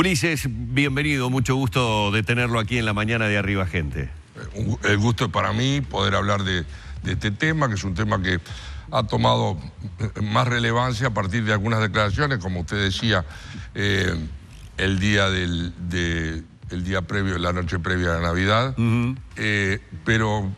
Ulises, bienvenido, mucho gusto de tenerlo aquí en la mañana de Arriba Gente. El gusto es para mí poder hablar de este tema, que es un tema que ha tomado más relevancia a partir de algunas declaraciones, como usted decía, el día previo, la noche previa a la Navidad, pero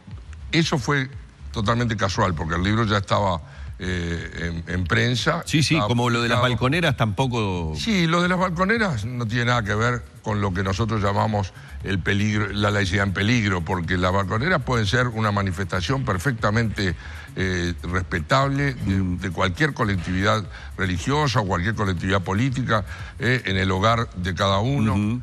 eso fue totalmente casual, porque el libro ya estaba en prensa. Sí, como publicado. Lo de las balconeras tampoco... Sí, lo de las balconeras no tiene nada que ver con lo que nosotros llamamos el peligro, la laicidad en peligro, porque las balconeras pueden ser una manifestación perfectamente respetable de cualquier colectividad religiosa o cualquier colectividad política en el hogar de cada uno.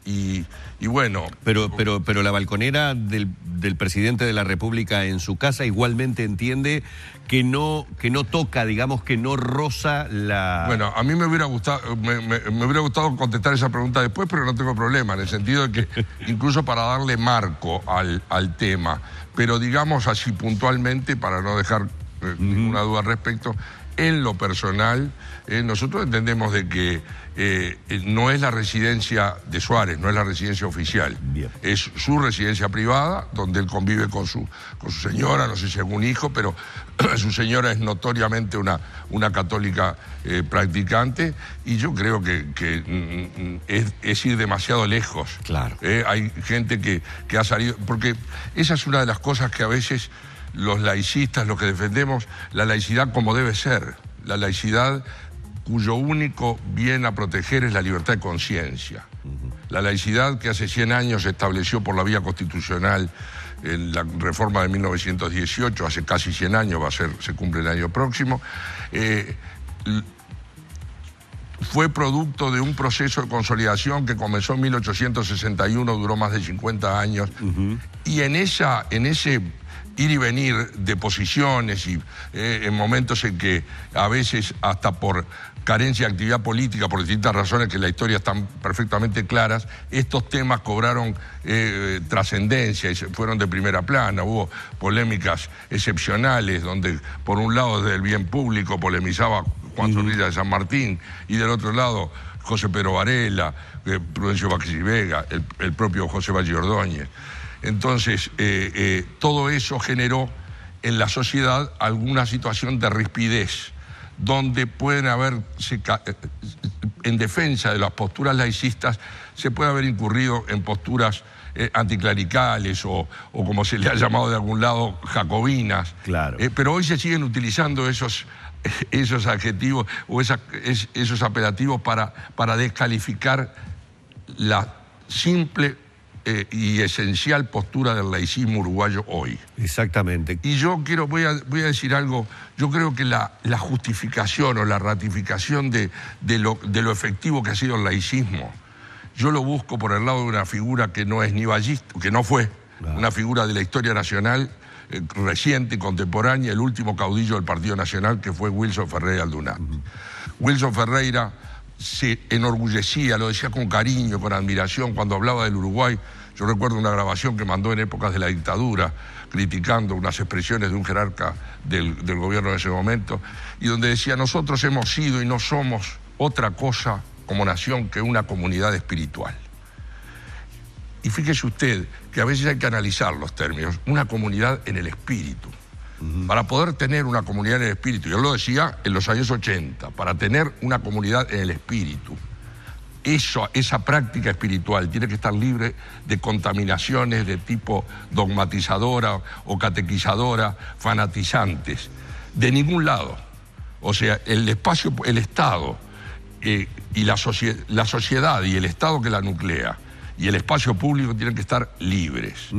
Y bueno... Pero la balconera del presidente de la República en su casa igualmente entiende que no toca, digamos, que no roza la... Bueno, a mí me hubiera gustado contestar esa pregunta después, pero no tengo problema, en el sentido de que incluso para darle marco al tema, pero digamos así puntualmente, para no dejar ninguna duda al respecto, en lo personal, nosotros entendemos de que no es la residencia de Suárez, no es la residencia oficial. Bien. Es su residencia privada, donde él convive con su señora, no sé si es un hijo, pero su señora es notoriamente una católica practicante, y yo creo que es ir demasiado lejos. Claro. Hay gente que ha salido, porque esa es una de las cosas que a veces los laicistas, los que defendemos la laicidad como debe ser, la laicidad cuyo único bien a proteger es la libertad de conciencia. La laicidad que hace 100 años se estableció por la vía constitucional en la reforma de 1918, hace casi 100 años, se cumple el año próximo, fue producto de un proceso de consolidación que comenzó en 1861, duró más de 50 años, y en ese ir y venir de posiciones y en momentos en que a veces hasta por carencia de actividad política, por distintas razones que en la historia están perfectamente claras, estos temas cobraron trascendencia y se fueron de primera plana. Hubo polémicas excepcionales donde por un lado desde el bien público polemizaba Juan Zorrilla de San Martín y del otro lado José Pedro Varela, Prudencio Vázquez y Vega, el propio José Valle Ordóñez. Entonces, todo eso generó en la sociedad alguna situación de rispidez, donde pueden haber, en defensa de las posturas laicistas, se puede haber incurrido en posturas anticlericales o como se le ha llamado de algún lado, jacobinas. Claro. Pero hoy se siguen utilizando esos adjetivos o esos apelativos para descalificar la simple y esencial postura del laicismo uruguayo hoy. Exactamente. Y yo voy a decir algo, yo creo que la justificación o la ratificación de lo efectivo que ha sido el laicismo, yo lo busco por el lado de una figura que no es ni vallista, que no fue una figura de la historia nacional reciente y contemporánea, el último caudillo del Partido Nacional, que fue Wilson Ferreira Aldunate. Wilson Ferreira se enorgullecía, lo decía con cariño, con admiración, cuando hablaba del Uruguay. Yo recuerdo una grabación que mandó en épocas de la dictadura, criticando unas expresiones de un jerarca del gobierno de ese momento, y donde decía: nosotros hemos sido y no somos otra cosa como nación que una comunidad espiritual. Y fíjese usted que a veces hay que analizar los términos, una comunidad en el espíritu. Para poder tener una comunidad en el espíritu, yo lo decía en los años 80, para tener una comunidad en el espíritu, esa práctica espiritual tiene que estar libre de contaminaciones de tipo dogmatizadora o catequizadora, fanatizantes, de ningún lado. O sea, el Estado y la sociedad y el Estado que la nuclea y el espacio público tienen que estar libres.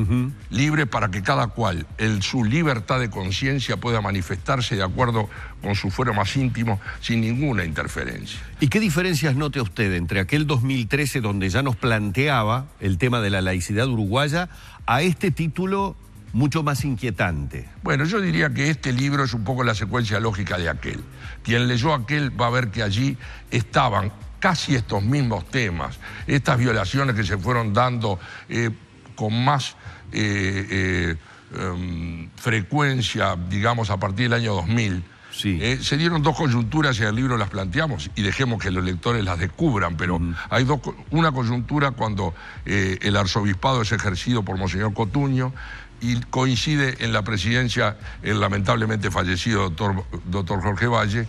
Libres para que cada cual, en su libertad de conciencia, pueda manifestarse de acuerdo con su fuero más íntimo, sin ninguna interferencia. ¿Y qué diferencias nota usted entre aquel 2013, donde ya nos planteaba el tema de la laicidad uruguaya, a este título mucho más inquietante? Bueno, yo diría que este libro es un poco la secuencia lógica de aquel. Quien leyó aquel va a ver que allí estaban casi estos mismos temas, estas violaciones que se fueron dando con más frecuencia, digamos, a partir del año 2000, Sí. Se dieron dos coyunturas y en el libro las planteamos y dejemos que los lectores las descubran, pero hay una coyuntura cuando el arzobispado es ejercido por Monseñor Cotuño y coincide en la presidencia el lamentablemente fallecido doctor Jorge Valle,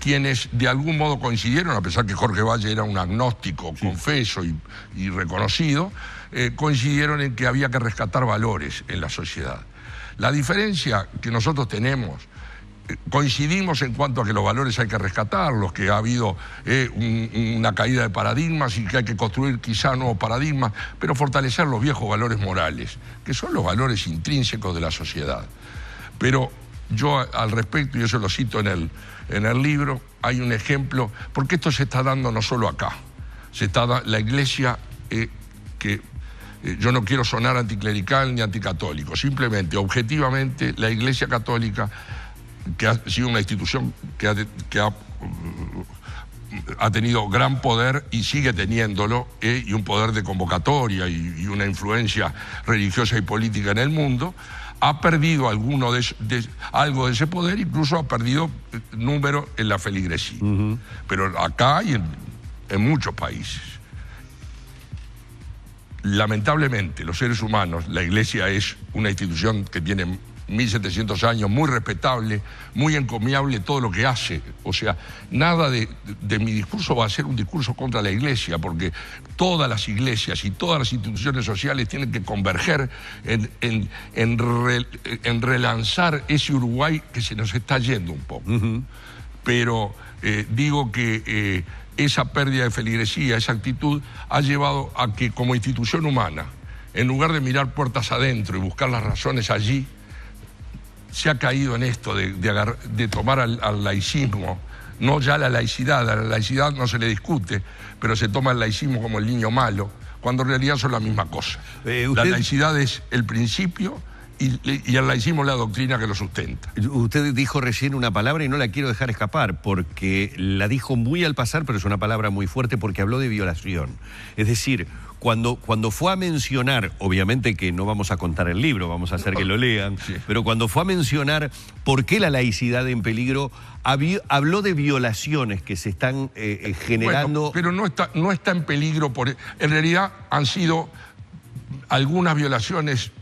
quienes de algún modo coincidieron, a pesar que Jorge Valle era un agnóstico confeso y reconocido, coincidieron en que había que rescatar valores en la sociedad. La diferencia que nosotros tenemos, coincidimos en cuanto a que los valores hay que rescatarlos, que ha habido una caída de paradigmas y que hay que construir quizá nuevos paradigmas, pero fortalecer los viejos valores morales, que son los valores intrínsecos de la sociedad. Pero yo al respecto, y eso lo cito en el libro, hay un ejemplo, porque esto se está dando no solo acá, la Iglesia yo no quiero sonar anticlerical ni anticatólico, simplemente, objetivamente, la Iglesia Católica, que ha sido una institución que ha tenido gran poder y sigue teniéndolo, y un poder de convocatoria y una influencia religiosa y política en el mundo, ha perdido algo de ese poder, incluso ha perdido número en la feligresía. Pero acá y en muchos países. Lamentablemente, los seres humanos, la Iglesia es una institución que tiene 1700 años, muy respetable, muy encomiable todo lo que hace. O sea, nada de mi discurso va a ser un discurso contra la Iglesia, porque todas las iglesias y todas las instituciones sociales tienen que converger en relanzar ese Uruguay que se nos está yendo un poco. Pero digo que esa pérdida de feligresía, esa actitud, ha llevado a que como institución humana, en lugar de mirar puertas adentro y buscar las razones allí, se ha caído en esto de tomar al laicismo, no ya la laicidad. A la laicidad no se le discute, pero se toma el laicismo como el niño malo, cuando en realidad son la misma cosa. La laicidad es el principio y el laicismo es la doctrina que lo sustenta. Usted dijo recién una palabra y no la quiero dejar escapar, porque la dijo muy al pasar, pero es una palabra muy fuerte porque habló de violación. Es decir, cuando fue a mencionar, obviamente que no vamos a contar el libro, vamos a hacer que lo lean, pero cuando fue a mencionar por qué la laicidad en peligro, habló de violaciones que se están generando. Bueno, pero no está en peligro, en realidad han sido algunas violaciones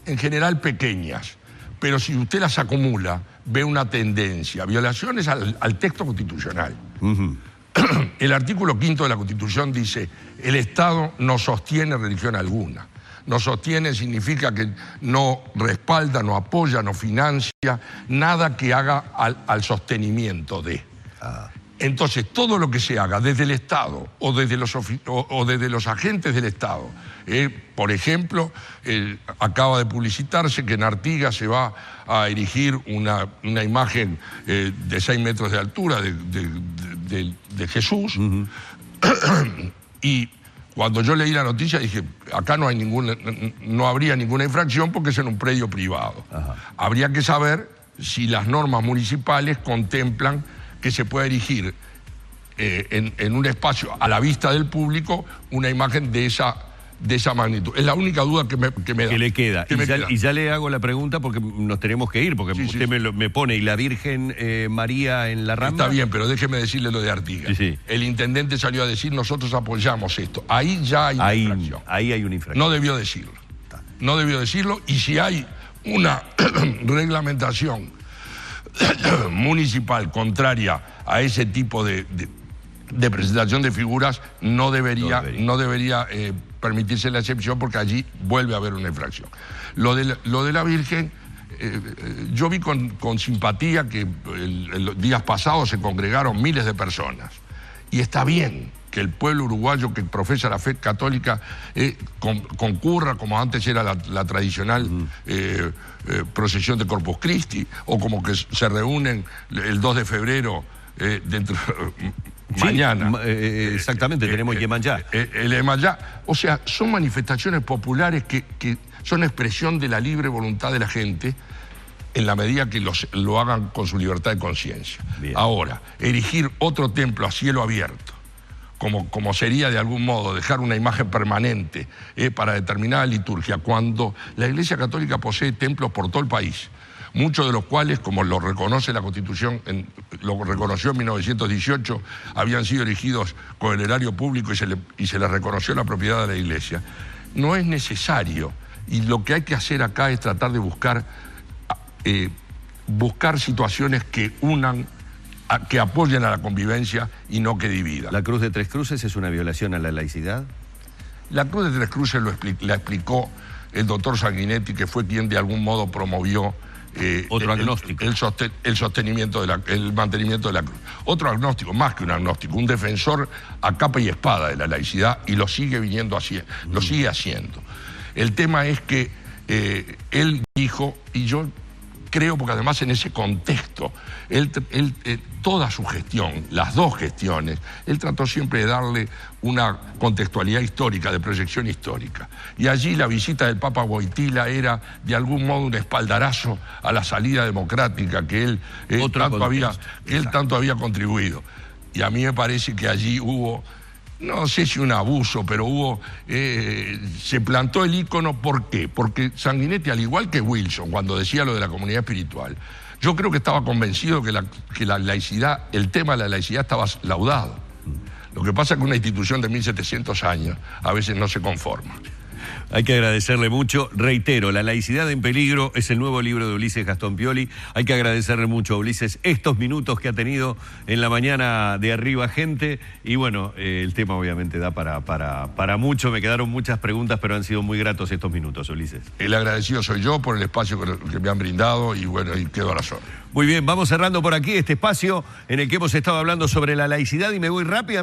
en general pequeñas, pero si usted las acumula, ve una tendencia, violaciones al texto constitucional. El artículo 5 de la Constitución dice: el Estado no sostiene religión alguna. No sostiene significa que no respalda, no apoya, no financia nada que haga al sostenimiento de. Entonces, todo lo que se haga desde el Estado o desde los agentes del Estado, por ejemplo, acaba de publicitarse que en Artigas se va a erigir una imagen de 6 metros de altura de Jesús. Y cuando yo leí la noticia dije, acá no habría ninguna infracción porque es en un predio privado. Habría que saber si las normas municipales contemplan que se puede erigir en un espacio a la vista del público una imagen de esa magnitud. Es la única duda que me da. Que le queda. Y ya le hago la pregunta porque nos tenemos que ir, porque usted me pone, ¿y la Virgen María en la Rambla? Está bien, pero déjeme decirle lo de Artigas. El intendente salió a decir, nosotros apoyamos esto. Ahí ya hay una infracción. Ahí hay una infracción. No debió decirlo. No debió decirlo, y si hay una reglamentación municipal contraria a ese tipo de presentación de figuras, no debería permitirse la excepción, porque allí vuelve a haber una infracción. Lo de la Virgen, yo vi con simpatía que los días pasados se congregaron miles de personas, y está bien que el pueblo uruguayo que profesa la fe católica concurra, como antes era la tradicional procesión de Corpus Christi, o como que se reúnen el 2 de febrero mañana. Exactamente, tenemos Yemayá. El Yemayá. O sea, son manifestaciones populares que son expresión de la libre voluntad de la gente, en la medida que lo hagan con su libertad de conciencia. Ahora, erigir otro templo a cielo abierto, como sería de algún modo dejar una imagen permanente para determinada liturgia, cuando la Iglesia Católica posee templos por todo el país, muchos de los cuales, como lo reconoce la Constitución, lo reconoció en 1918, habían sido erigidos con el erario público y se les reconoció la propiedad de la Iglesia. No es necesario, y lo que hay que hacer acá es tratar de buscar situaciones que unan, que apoyen a la convivencia y no que dividan. ¿La Cruz de Tres Cruces es una violación a la laicidad? La Cruz de Tres Cruces la explicó el doctor Sanguinetti, que fue quien de algún modo promovió otro agnóstico. El sostenimiento, el mantenimiento de la cruz. Otro agnóstico, más que un agnóstico, un defensor a capa y espada de la laicidad, y lo sigue lo sigue haciendo. El tema es que él dijo, y yo creo, porque además en ese contexto, toda su gestión, las dos gestiones, él trató siempre de darle una contextualidad histórica, de proyección histórica. Y allí la visita del Papa Wojtyla era de algún modo un espaldarazo a la salida democrática que él tanto había contribuido. Y a mí me parece que allí hubo, no sé si un abuso, pero se plantó el ícono. ¿Por qué? Porque Sanguinetti, al igual que Wilson, cuando decía lo de la comunidad espiritual, yo creo que estaba convencido que la laicidad, el tema de la laicidad estaba laudado. Lo que pasa es que una institución de 1700 años a veces no se conforma. Hay que agradecerle mucho. Reitero, La laicidad en peligro es el nuevo libro de Ulises Gastón Pioli. Hay que agradecerle mucho a Ulises estos minutos que ha tenido en la mañana de Arriba Gente. Y bueno, el tema obviamente da para mucho. Me quedaron muchas preguntas, pero han sido muy gratos estos minutos, Ulises. El agradecido soy yo por el espacio que me han brindado y bueno, y quedo a la zona. Muy bien, vamos cerrando por aquí este espacio en el que hemos estado hablando sobre la laicidad y me voy rápidamente.